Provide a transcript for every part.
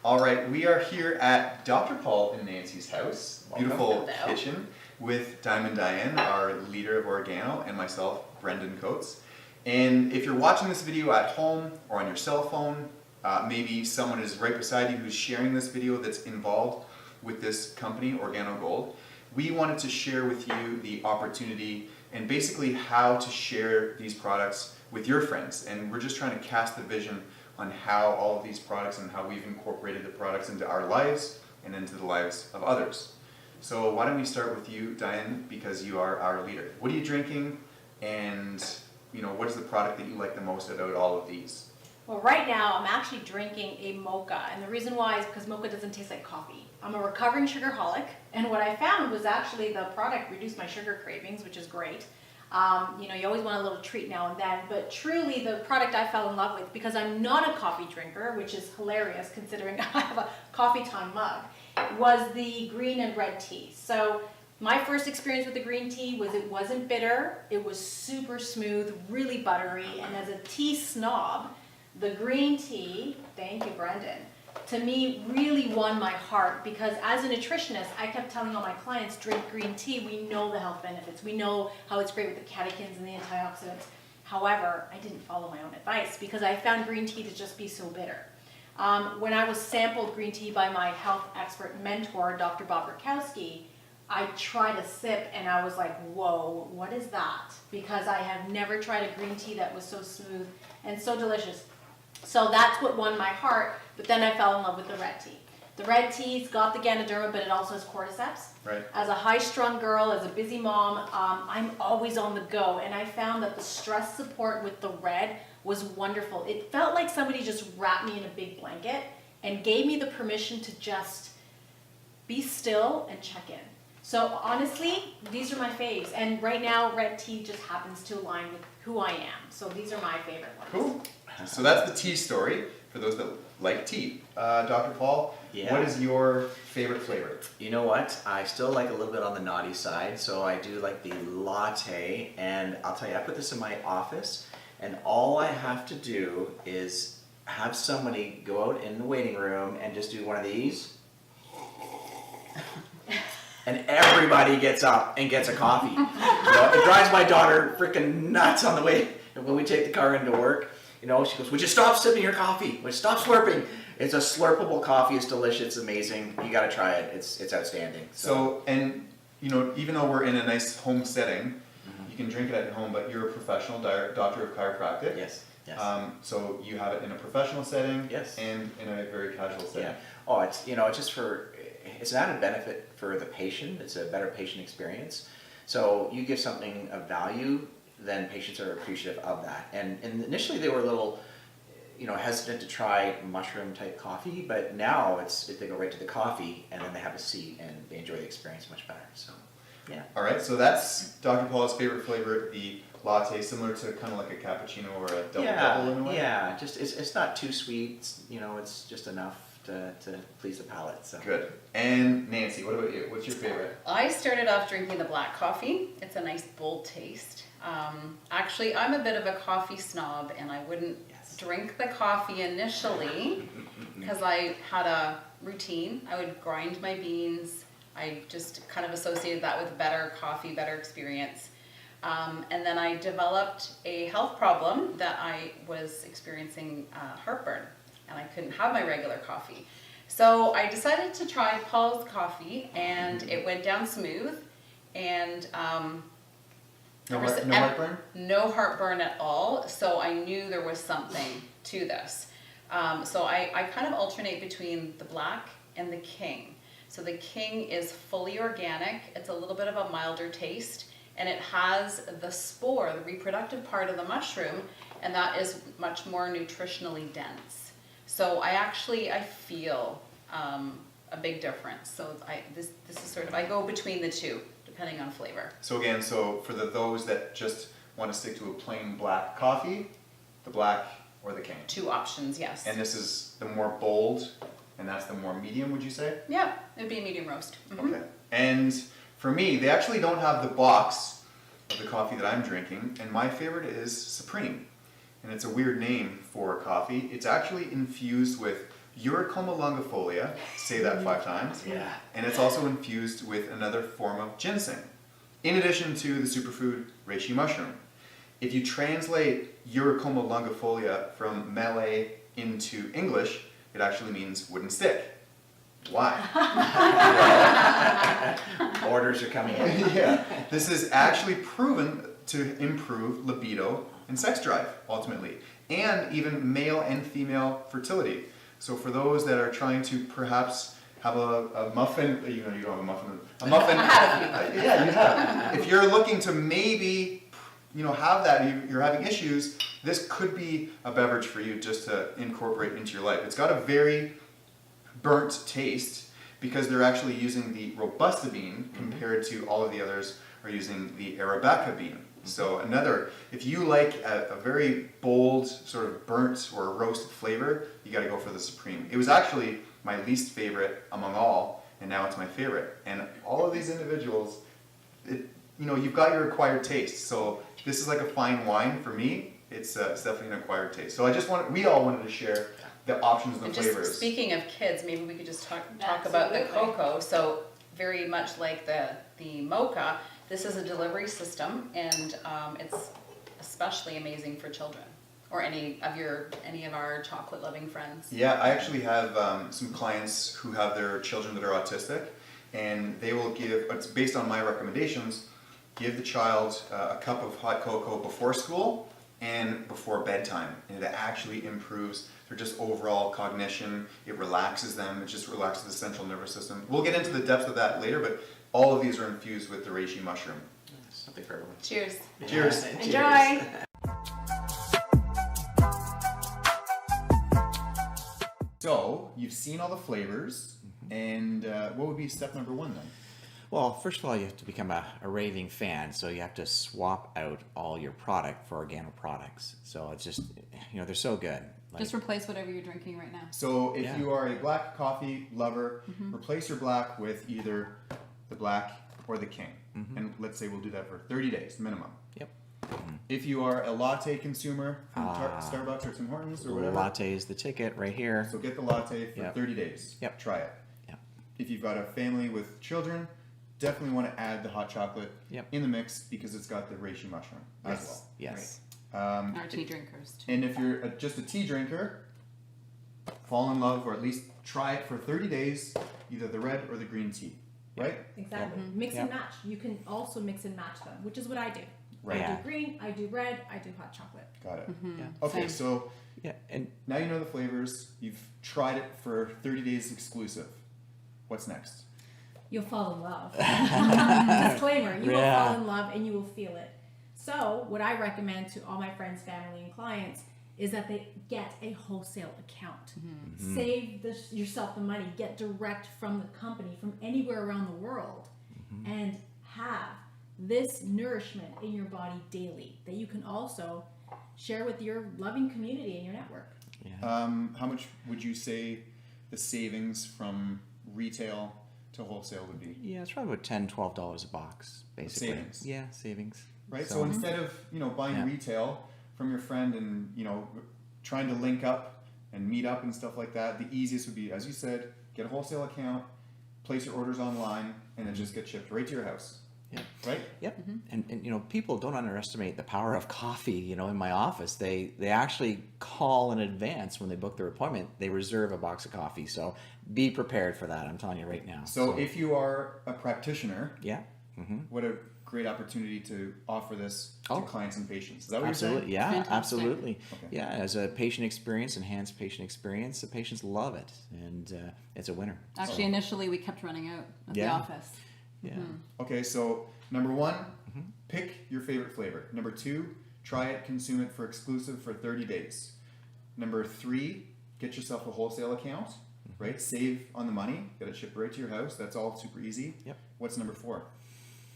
All right, we are here at Dr. Paul and Nancy's house, beautiful kitchen, with Diamond Diane, our leader of Organo, and myself, Brendan Coates. And if you're watching this video at home or on your cell phone, maybe someone is right beside you who's sharing this video that's involved with this company, Organo Gold. We wanted to share with you the opportunity and basically how to share these products with your friends. And we're just trying to cast the vision on how all of these products and how we've incorporated the products into our lives and into the lives of others. So why don't we start with you, Diane, because you are our leader. What are you drinking, and what is the product that you like the most about all of these? Well, right now I'm actually drinking a mocha, and the reason why is because mocha doesn't taste like coffee. I'm a recovering sugarholic, and what I found was actually the product reduced my sugar cravings, which is great. You always want a little treat now and then, but truly the product I fell in love with, because I'm not a coffee drinker, which is hilarious considering I have a coffee time mug, was the green and red tea. So my first experience with the green tea was it wasn't bitter, it was super smooth, really buttery, and as a tea snob, the green tea, thank you Brendan, to me really won my heart, because as a nutritionist, I kept telling all my clients, drink green tea. We know the health benefits. We know how it's great with the catechins and the antioxidants. However, I didn't follow my own advice because I found green tea to just be so bitter. When I was sampled green tea by my health expert mentor, Dr. Bob Rakowski, I tried a sip and I was like, whoa, what is that? Because I have never tried a green tea that was so smooth and so delicious. So that's what won my heart, but then I fell in love with the red tea. The red tea's got the Ganoderma, but it also has cordyceps. Right. As a high-strung girl, as a busy mom, I'm always on the go, and I found that the stress support with the red was wonderful. It felt like somebody just wrapped me in a big blanket and gave me the permission to just be still and check in. So honestly, these are my faves, and right now, red tea just happens to align with who I am. So these are my favorite ones. Cool. So that's the tea story for those that like tea. Dr. Paul, what is your favorite flavor? You know what? I still like a little bit on the naughty side, so I do like the latte, and I'll tell you, I put this in my office, and all I have to do is have somebody go out in the waiting room and just do one of these, and everybody gets up and gets a coffee. It drives my daughter freaking nuts on the way when we take the car into work. She goes, would you stop sipping your coffee? Would you stop slurping? It's a slurpable coffee. It's delicious. It's amazing. You got to try it. It's outstanding. So, and even though we're in a nice home setting, you can drink it at home, but you're a professional doctor of chiropractic. Yes. Yes. So you have it in a professional setting. Yes. And in a very casual setting. Yeah. Oh, it's it's an added benefit for the patient. It's a better patient experience. So you give something of value, then patients are appreciative of that. And initially they were a little, hesitant to try mushroom type coffee, but now they go right to the coffee and then they have a seat and they enjoy the experience much better. So, yeah. All right, so that's Dr. Paul's favorite flavor, the latte, similar to kind of like a cappuccino or a double in a way. Yeah, just it's not too sweet. It's just enough to please the palate. So. Good. And Nancy, what about you? What's your favorite? I started off drinking the black coffee. It's a nice bold taste. Actually, I'm a bit of a coffee snob, and I wouldn't drink the coffee initially because I had a routine. I would grind my beans. I just kind of associated that with better coffee, better experience. And then I developed a health problem that I was experiencing heartburn, and I couldn't have my regular coffee. So I decided to try Paul's coffee, and it went down smooth, and No heartburn? No heartburn at all, so I knew there was something to this. So I kind of alternate between the black and the king. So the king is fully organic, it's a little bit of a milder taste, and it has the spore, the reproductive part of the mushroom, and that is much more nutritionally dense. So I feel a big difference. So this is sort of, I go between the two, depending on flavor. So again, for those that just want to stick to a plain black coffee, the black or the king? Two options, yes. And this is the more bold, and that's the more medium, would you say? Yeah, it'd be a medium roast. Mm-hmm. Okay. And for me, they actually don't have the box of the coffee that I'm drinking, and my favorite is Supreme. And it's a weird name for coffee. It's actually infused with Uricoma longifolia, say that 5 times, Yeah. and it's also infused with another form of ginseng, in addition to the superfood reishi mushroom. If you translate Uricoma longifolia from Malay into English, it actually means wooden stick. Why? Orders are coming in. Yeah, this is actually proven to improve libido and sex drive, ultimately, and even male and female fertility. So for those that are trying to perhaps have a muffin, you don't have a muffin, yeah, you have. If you're looking to maybe, have that, you're having issues, this could be a beverage for you just to incorporate into your life. It's got a very burnt taste because they're actually using the Robusta bean compared to all of the others are using the Arabica bean. So if you like a very bold sort of burnt or roasted flavor, you got to go for the Supreme. It was actually my least favorite among all, and now it's my favorite. And all of these individuals, you've got your acquired taste. So this is like a fine wine for me. It's definitely an acquired taste. So we all wanted to share the options and the And flavors. just speaking of kids, maybe we could just talk about the cocoa. So very much like the mocha, this is a delivery system, and it's especially amazing for children or any of our chocolate loving friends. Yeah, I actually have some clients who have their children that are autistic, and they will it's based on my recommendations, give the child a cup of hot cocoa before school and before bedtime, and it actually improves their just overall cognition. It relaxes them. It just relaxes the central nervous system. We'll get into the depths of that later, but all of these are infused with the reishi mushroom. Something for everyone. Cheers. Cheers. Enjoy. So, you've seen all the flavors, and what would be step number 1 then? Well, first of all, you have to become a raving fan, so you have to swap out all your product for Organo products. So it's just, they're so good. Just replace whatever you're drinking right now. So if Yeah. you are a black coffee lover, replace your black with either the black or the king. And let's say we'll do that for 30 days minimum. Yep. If you are a latte consumer from Starbucks or Tim Hortons or whatever, Latte is the ticket right here. so get the latte for Yep. 30 days. Yep. Try it. Yep. If you've got a family with children, definitely want to add the hot chocolate Yep. in the mix because it's got the reishi mushroom as well. Yes. Our tea drinkers too. And if you're just a tea drinker, fall in love or at least try it for 30 days, either the red or the green tea, right? Exactly. Mix and match. You can also mix and match them, which is what I do. Right. I Yeah. do green, I do red, I do hot chocolate. Got it. Yeah. Okay, Same. so Yeah. And now you know the flavors. You've tried it for 30 days exclusive. What's next? You'll fall in love. Disclaimer, you will Yeah. fall in love and you will feel it. So what I recommend to all my friends, family, and clients is that they get a wholesale account. Save yourself the money, get direct from the company, from anywhere around the world, and have this nourishment in your body daily that you can also share with your loving community and your network. How much would you say the savings from retail to wholesale would be? yeah, it's probably about $10-12 a box, basically. Savings. Yeah, savings. Right? So instead of, buying Yeah. retail from your friend and, trying to link up and meet up and stuff like that, the easiest would be, as you said, get a wholesale account, place your orders online, and then just get shipped right to your house. Yeah. Right? Yep. And people don't underestimate the power of coffee. In my office, they actually call in advance when they book their appointment. They reserve a box of coffee. So be prepared for that. I'm telling you right now. So if you are a practitioner, yeah. what a great opportunity to offer this to clients and patients. Is that what Absolutely. you're saying? Yeah, Fantastic. absolutely. Okay. Yeah, as a patient experience, enhanced patient experience, the patients love it, and it's a winner. Actually, initially we kept running out at the Yeah. office. Yeah. Okay, so number 1, pick your favorite flavor. Number 2, try it, consume it for exclusive for 30 days. Number 3, get yourself a wholesale account, right? Save on the money, get it shipped right to your house. That's all super easy. Yep. What's number 4?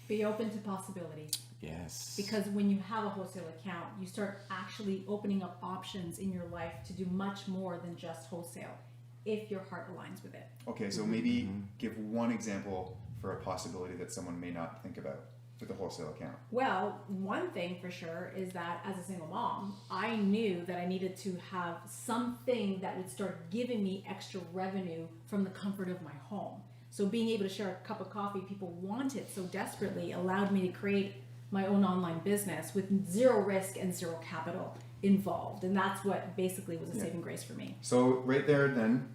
Be open to possibilities. Yes. Because when you have a wholesale account, you start actually opening up options in your life to do much more than just wholesale, if your heart aligns with it. Okay, so maybe give one example for a possibility that someone may not think about. with a wholesale account? Well, one thing for sure is that as a single mom, I knew that I needed to have something that would start giving me extra revenue from the comfort of my home. So being able to share a cup of coffee people wanted so desperately allowed me to create my own online business with zero risk and zero capital involved. And that's what basically was a saving grace for me. So right there then,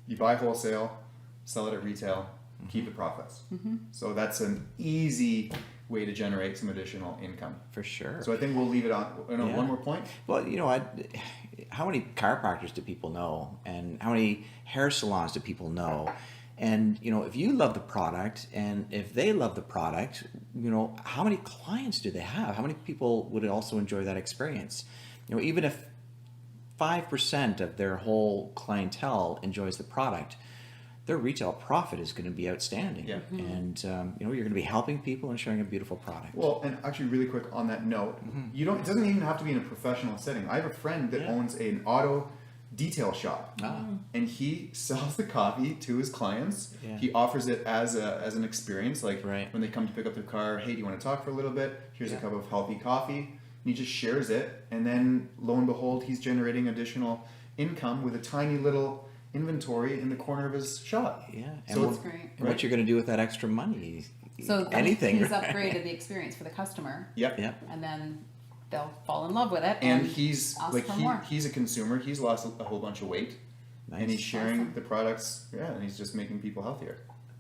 you buy wholesale, sell it at retail, keep the profits. So that's an easy way to generate some additional income. For sure. So I think we'll leave it on. One more point. Well, you know, how many chiropractors do people know, and how many hair salons do people know? And you know, if you love the product, and if they love the product, you know, how many clients do they have? How many people would also enjoy that experience? You know, even if 5% of their whole clientele enjoys the product, their retail profit is going to be outstanding. Yeah. And you know, you're going to be helping people and sharing a beautiful product. Well, and actually, really quick on that note, you don't. It doesn't even have to be in a professional setting. I have a friend that owns an auto detail shop, and he sells the coffee to his clients. He offers it as an experience, like when they come to pick up their car. Hey, do you want to talk for a little bit? Here's a cup of healthy coffee. And he just shares it, and then lo and behold, he's generating additional income with a tiny little inventory in the corner of his shop. Yeah, and So That's great. and what you're going to do with that extra money? So then anything. he's upgraded the experience for the customer, Yep. and then they'll fall in love with it. And he's ask like for more. he's a consumer. He's lost a whole bunch of weight, and Nice. he's sharing the products. Yeah, and he's just making people healthier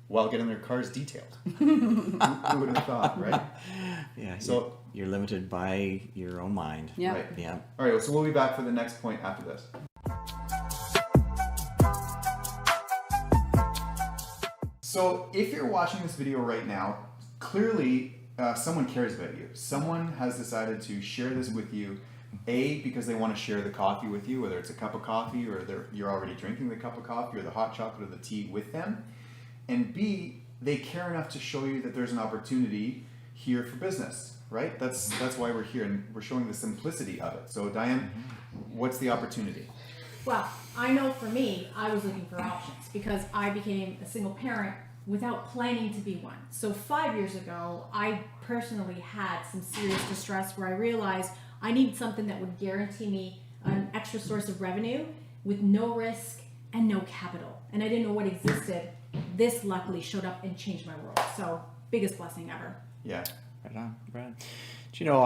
while getting their cars detailed. Who would have thought, right? Yeah. So you're limited by your own mind. Yeah. Right. Yeah. All right. So we'll be back for the next point after this. So if you're watching this video right now, clearly someone cares about you. Someone has decided to share this with you, A, because they want to share the coffee with you, whether it's a cup of coffee or you're already drinking the cup of coffee or the hot chocolate or the tea with them. And B, they care enough to show you that there's an opportunity here for business, right? That's why we're here, and we're showing the simplicity of it. So Diane, what's the opportunity? Well, I know for me, I was looking for options because I became a single parent without planning to be one. So 5 years ago, I personally had some serious distress where I realized I needed something that would guarantee me an extra source of revenue with no risk and no capital. And I didn't know what existed. This luckily showed up and changed my world. So biggest blessing ever. Yeah. Right on, right. Do you know,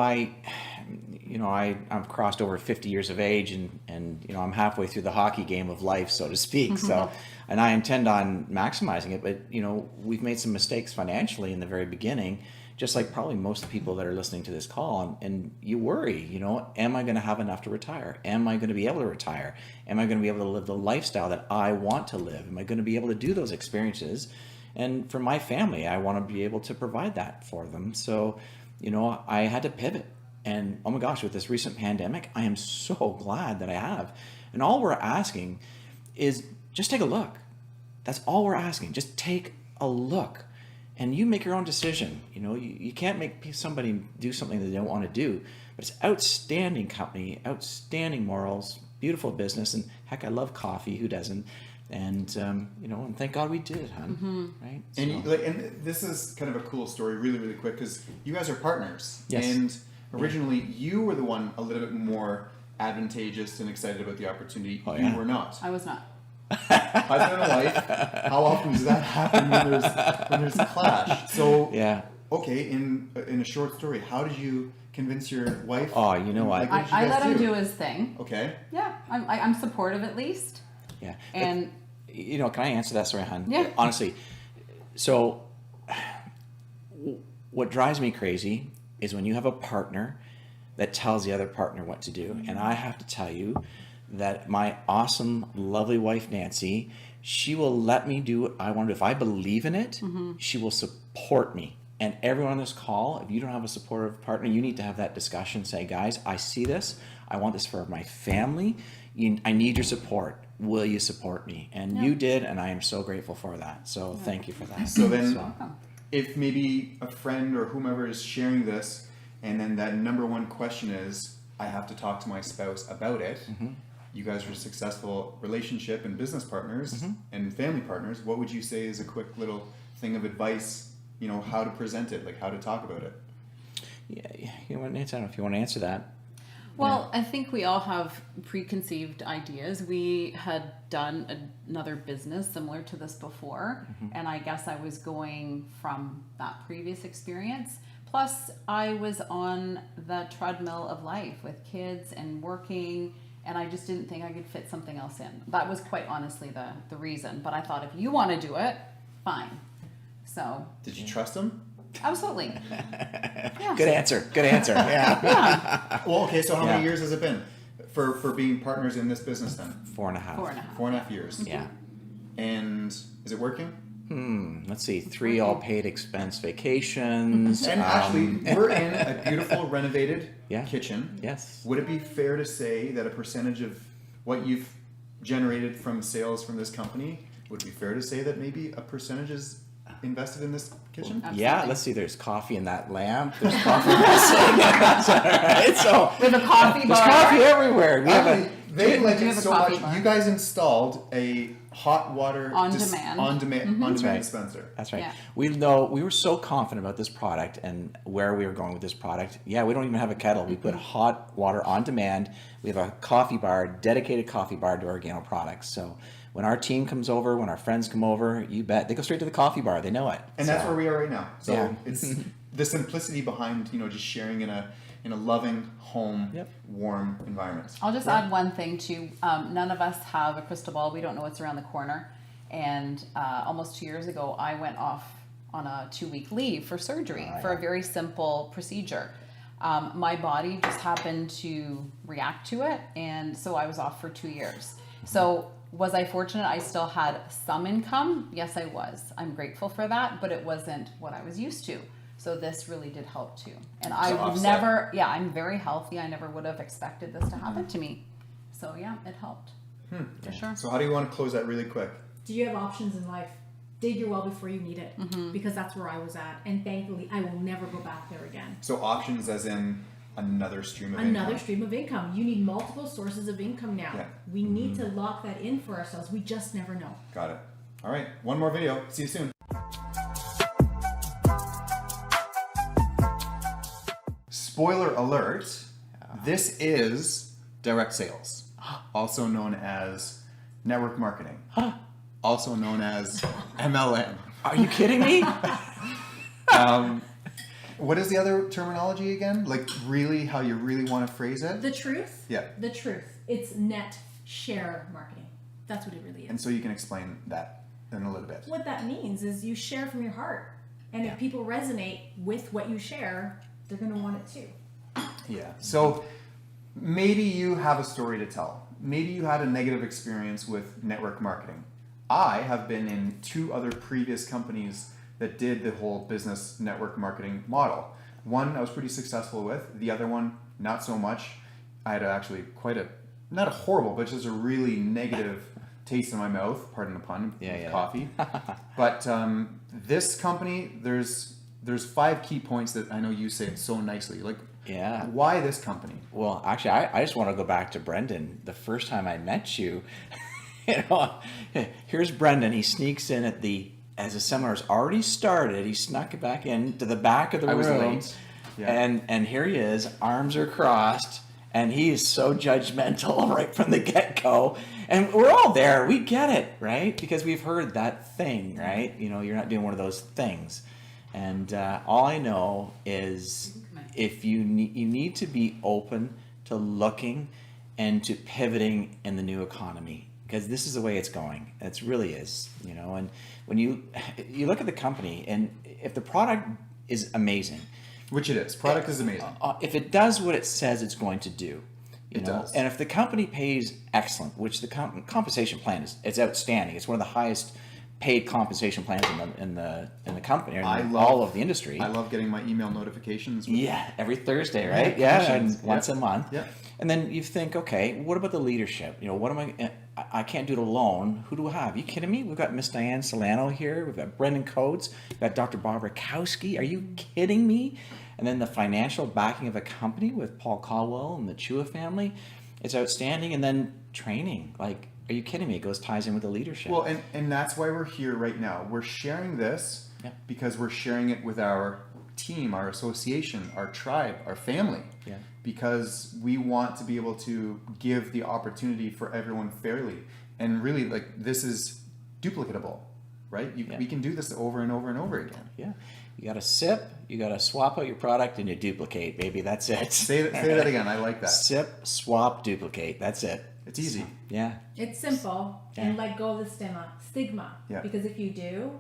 I've crossed over 50 years of age, and you know, I'm halfway through the hockey game of life, so to speak. So, and I intend on maximizing it. But you know, we've made some mistakes financially in the very beginning, just like probably most people that are listening to this call. And you worry, you know, am I going to have enough to retire? Am I going to be able to retire? Am I going to be able to live the lifestyle that I want to live? Am I going to be able to do those experiences? And for my family, I want to be able to provide that for them. So, you know, I had to pivot. And oh my gosh, with this recent pandemic, I am so glad that I have. And all we're asking is just take a look. That's all we're asking. Just take a look. And you make your own decision. You know, you can't make somebody do something that they don't want to do. But it's outstanding company, outstanding morals, beautiful business. And heck, I love coffee. Who doesn't? And you know, and thank God we did, hon. Right? And and this is kind of a cool story, really, really quick, because you guys are partners. Yes. And originally, you were the one a little bit more advantageous and excited about the opportunity. Oh, you yeah. were not. I was not. Husband and wife. How often does that happen when there's a clash? So Yeah. okay, in a short story, how did you convince your wife? Oh, you know what? Like, what did you I guys let him do his thing. Okay. Yeah, I'm supportive at least. Yeah. And You know, can I answer that story, hon? Yeah. Honestly, so what drives me crazy is when you have a partner that tells the other partner what to do. And I have to tell you that my awesome, lovely wife, Nancy, she will let me do what I want to do. If I believe in it, she will support me. And everyone on this call, if you don't have a supportive partner, you need to have that discussion. Say, guys, I see this. I want this for my family. I need your support. Will you support me? And you did, and I am so grateful for that. So thank you for that. So then, welcome. if maybe a friend or whomever is sharing this, and then that number one question is, I have to talk to my spouse about it. You guys are a successful relationship and business partners and family partners. What would you say is a quick little thing of advice how to present it, like how to talk about it? Yeah, I don't know if you want to answer that. Well, I think we all have preconceived ideas. We had done another business similar to this before, and I guess I was going from that previous experience. Plus, I was on the treadmill of life with kids and working, and I just didn't think I could fit something else in. That was quite honestly the reason. But I thought, if you want to do it, fine. So. Did you trust him? Absolutely. Yeah. Good answer. Yeah. Yeah. Well, okay, so how many years has it been for being partners in this business then? 4.5. 4.5. 4.5 years. Yeah. And is it working? Let's see. 3 all paid expense vacations. And actually, we're in a beautiful renovated Yeah. kitchen. Yes. Would it be fair to say that a percentage of what you've generated from sales from this company, would it be fair to say that maybe a percentage is invested in this kitchen? Absolutely. Yeah, let's see. There's coffee in that lamp. There's coffee missing. That's all right. So We have a coffee there's bar. coffee everywhere. We have Actually, they like do it have a so coffee much. bar. You guys installed a hot water On demand. on demand right. dispenser. That's right. Yeah. We were so confident about this product and where we were going with this product. Yeah, we don't even have a kettle. We put hot water on demand. We have a coffee bar, dedicated coffee bar to Organo products. So when our team comes over, when our friends come over, you bet they go straight to the coffee bar. They know it. And that's where we are right now. So Yeah. it's the simplicity behind, just sharing in a loving home, Yep. warm environment. I'll just add one thing too. None of us have a crystal ball. We don't know what's around the corner. And almost 2 years ago, I went off on a 2-week leave for surgery for a very simple procedure. My body just happened to react to it, and so I was off for 2 years. So was I fortunate? I still had some income. Yes, I was. I'm grateful for that, but it wasn't what I was used to. So this really did help too. And I would never, I'm very healthy. I never would have expected this to happen to me. So yeah, it helped. For sure. So how do you want to close that really quick? Do you have options in life? Dig your well before you need it, because that's where I was at, and thankfully I will never go back there again. So options as in another stream of income. Another stream of income. You need multiple sources of income now. Yeah. We need to lock that in for ourselves. We just never know. Got it. All right, one more video. See you soon. Spoiler alert, this is direct sales, also known as network marketing, also known as MLM. Are you kidding me? What is the other terminology again? Like really, how you really want to phrase it? The truth? Yeah. The truth. It's net share marketing. That's what it really is. And so you can explain that in a little bit. What that means is you share from your heart. And if people resonate with what you share, they're going to want it too. Yeah. So maybe you have a story to tell. Maybe you had a negative experience with network marketing. I have been in 2 other previous companies that did the whole business network marketing model. One I was pretty successful with. The other one, not so much. I had actually quite a, not a horrible, but just a really negative taste in my mouth, pardon the pun, with coffee. But this company, there's 5 key points that I know you say it so nicely. Like, why this company? Well, actually, I just want to go back to Brendan. The first time I met you, here's Brendan. He sneaks in as the seminar's already started. He snuck back into the back of the room. I was late. Yeah. And here he is, arms are crossed, and he is so judgmental right from the get-go. And we're all there. We get it, right? Because we've heard that thing, right? You're not doing one of those things. And all I know is if you need to be open to looking and to pivoting in the new economy, because this is the way it's going. It really is, And when you look at the company, and if the product is amazing, which it is, product is amazing. If it does what it says it's going to do, it does. And if the company pays excellent, which the compensation plan is outstanding. It's one of the highest paid compensation plans in the company, all of the industry. I love getting my email notifications. Every Thursday, right? And once a month. Yeah. And then you think, okay, what about the leadership? What am I can't do it alone. Who do I have? Are you kidding me? We've got Miss Diane Solano here. We've got Brendan Coates. We've got Dr. Bob Rakowski. Are you kidding me? And then the financial backing of a company with Paul Caldwell and the Chua family. It's outstanding. And then training. Are you kidding me? It ties in with the leadership. Well, and that's why we're here right now. We're sharing this Yeah. because we're sharing it with our team, our association, our tribe, our family. Yeah. Because we want to be able to give the opportunity for everyone fairly. And really, like, this is duplicatable, right? We can do this over and over and over again. Yeah. You got to sip, you got to swap out your product, and you duplicate, baby. That's it. Say that again. I like that. Sip, swap, duplicate. That's it. It's easy. Yeah. It's simple, and let go of the stigma. Yeah. Because if you do,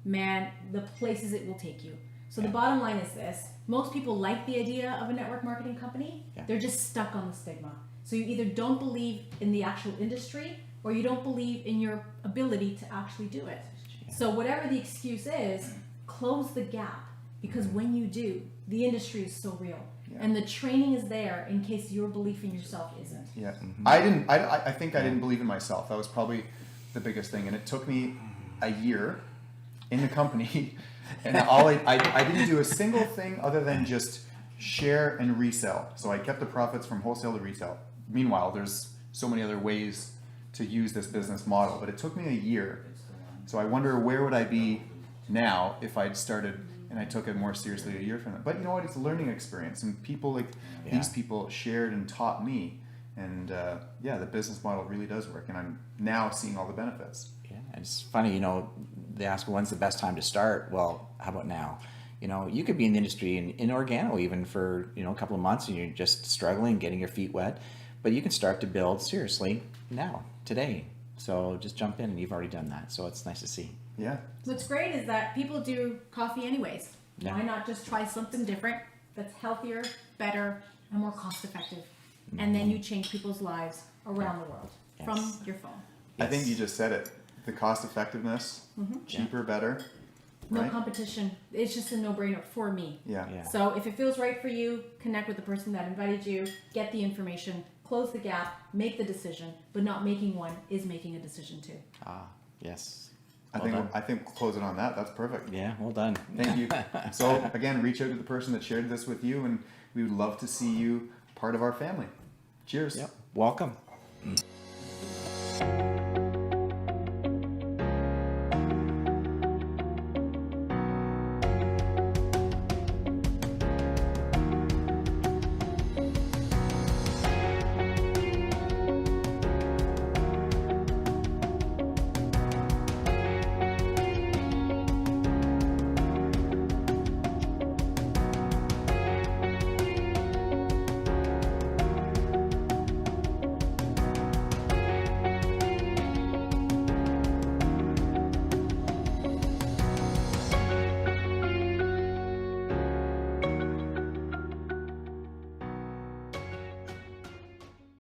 man, the places it will take you. So the bottom line is this: most people like the idea of a network marketing company. Yeah. They're just stuck on the stigma. So you either don't believe in the actual industry, or you don't believe in your ability to actually do it. Yeah. So whatever the excuse is, close the gap, because when you do, the industry is so real. Yeah. And the training is there in case your belief in yourself isn't. Yeah. I think I didn't believe in myself. That was probably the biggest thing. And it took me a year in the company, and I didn't do a single thing other than just share and resell. So I kept the profits from wholesale to retail. Meanwhile, there's so many other ways to use this business model, but it took me a year. So I wonder, where would I be now if I'd started and I took it more seriously a year from that. But you know what? It's a learning experience, and people like these people shared and taught me, and the business model really does work, and I'm now seeing all the benefits. Yeah, and it's funny, you know, they ask when's the best time to start. Well, how about now? You know, you could be in the industry in Organo even for, you know, a couple of months, and you're just struggling, getting your feet wet, but you can start to build seriously now, today. So just jump in, and you've already done that. So it's nice to see. Yeah. What's great is that people do coffee anyways. Yeah. Why not just try something different that's healthier, better, and more cost effective? And then you change people's lives around the world from your phone. I think you just said it. The cost effectiveness, cheaper, better. No Right? competition. It's just a no-brainer for me. Yeah. Yeah. So if it feels right for you, connect with the person that invited you, get the information, close the gap, make the decision. But not making one is making a decision too. Ah, yes. I think we'll close it on that. That's perfect. Yeah, well done. Thank you. So again, reach out to the person that shared this with you, and we would love to see you part of our family. Cheers. Yep. Welcome.